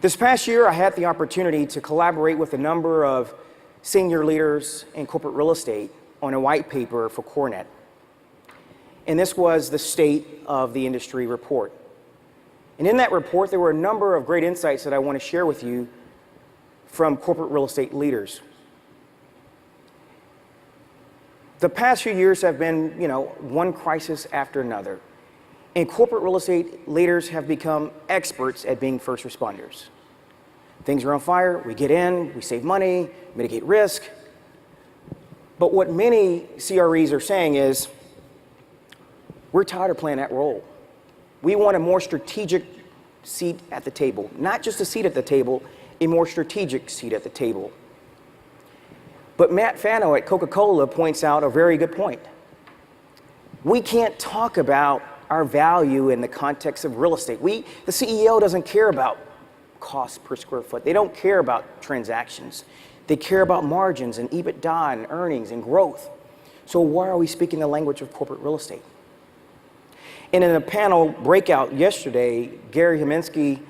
This past year, I had the opportunity to collaborate with a number of senior leaders in corporate real estate on a white paper for Coronet. And this was the State of the Industry report. And in that report, there were a number of great insights that I want to share with you from corporate real estate leaders. The past few years have been, one crisis after another. And corporate real estate leaders have become experts at being first responders. Things are on fire, we get in, we save money, mitigate risk. But what many CREs are saying is, we're tired of playing that role. We want a more strategic seat at the table. Not just a seat at the table, a more strategic seat at the table. But Matt Fano at Coca-Cola points out a very good point. We can't talk about our value in the context of real estate. The CEO doesn't care about cost per square foot. They don't care about transactions. They care about margins and EBITDA and earnings and growth. So why are we speaking the language of corporate real estate? And in a panel breakout yesterday, Gary Haminsky,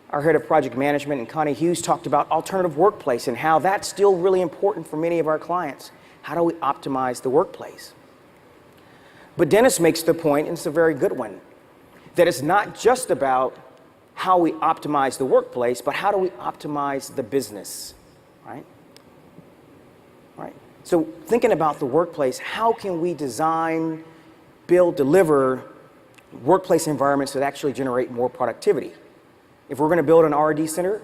our head of project management, and Connie Hughes talked about alternative workplace and how that's still really important for many of our clients. How do we optimize the workplace? But Dennis makes the point, and it's a very good one, that it's not just about how we optimize the workplace, but how do we optimize the business, right? Right. So thinking about the workplace, how can we design, build, deliver workplace environments that actually generate more productivity? If we're going to build an R&D center,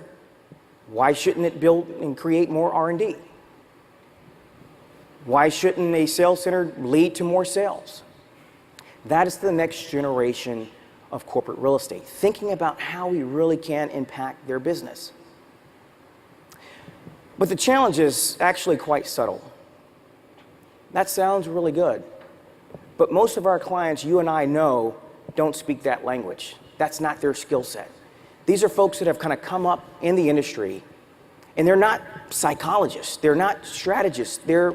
why shouldn't it build and create more R&D? Why shouldn't a sales center lead to more sales? That is the next generation of corporate real estate, thinking about how we really can impact their business. But the challenge is actually quite subtle. That sounds really good. But most of our clients, you and I know, don't speak that language. That's not their skill set. These are folks that have kind of come up in the industry, and they're not psychologists, they're not strategists, they're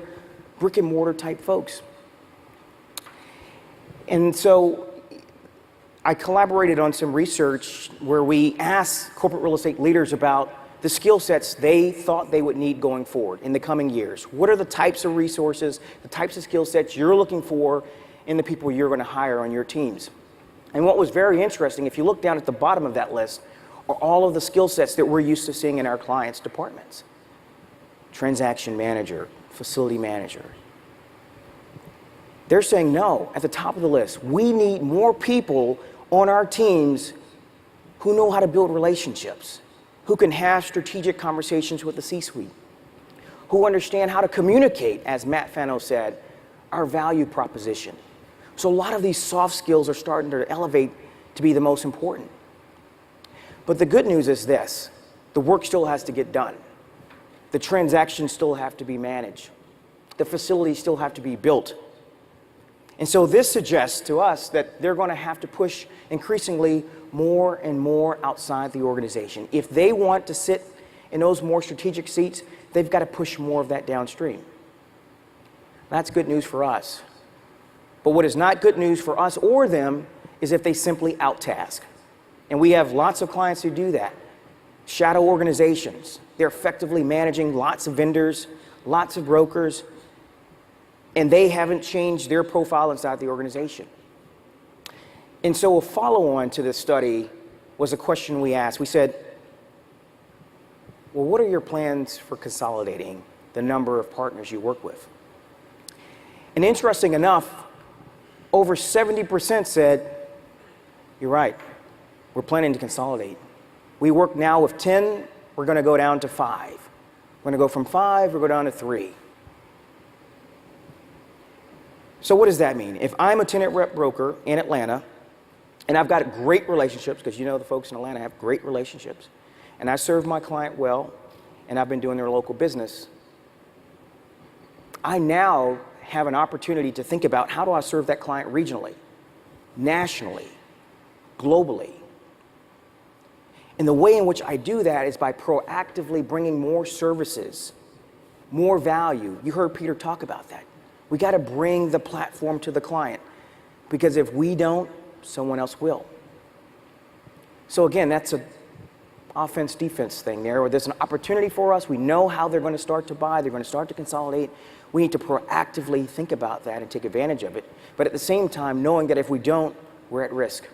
brick and mortar type folks. And so I collaborated on some research where we asked corporate real estate leaders about the skill sets they thought they would need going forward in the coming years. What are the types of resources, the types of skill sets you're looking for in the people you're going to hire on your teams? And what was very interesting, if you look down at the bottom of that list, are all of the skill sets that we're used to seeing in our clients' departments. Transaction manager, facility manager. They're saying no, at the top of the list. We need more people on our teams who know how to build relationships, who can have strategic conversations with the C-suite, who understand how to communicate, as Matt Fano said, our value proposition. So a lot of these soft skills are starting to elevate to be the most important. But the good news is this: the work still has to get done. The transactions still have to be managed. The facilities still have to be built. And so this suggests to us that they're going to have to push increasingly more and more outside the organization. If they want to sit in those more strategic seats, they've got to push more of that downstream. That's good news for us. But what is not good news for us or them is if they simply out-task. And we have lots of clients who do that. Shadow organizations. They're effectively managing lots of vendors, lots of brokers, and they haven't changed their profile inside the organization. And so a follow-on to this study was a question we asked. We said, well, what are your plans for consolidating the number of partners you work with? And interesting enough, over 70% said, you're right, we're planning to consolidate. We work now with 10, we're going to go down to 5. We're going to go from 5, we'll go down to 3. So what does that mean? If I'm a tenant rep broker in Atlanta, and I've got great relationships, because you know the folks in Atlanta have great relationships, and I serve my client well, and I've been doing their local business, I now have an opportunity to think about how do I serve that client regionally, nationally, globally. And the way in which I do that is by proactively bringing more services, more value. You heard Peter talk about that. We got to bring the platform to the client, because if we don't, someone else will. So again, that's a offense defense thing there, where there's an opportunity for us. We know how they're going to start to buy. They're going to start to consolidate. We need to proactively think about that and take advantage of it. But at the same time, knowing that if we don't, we're at risk.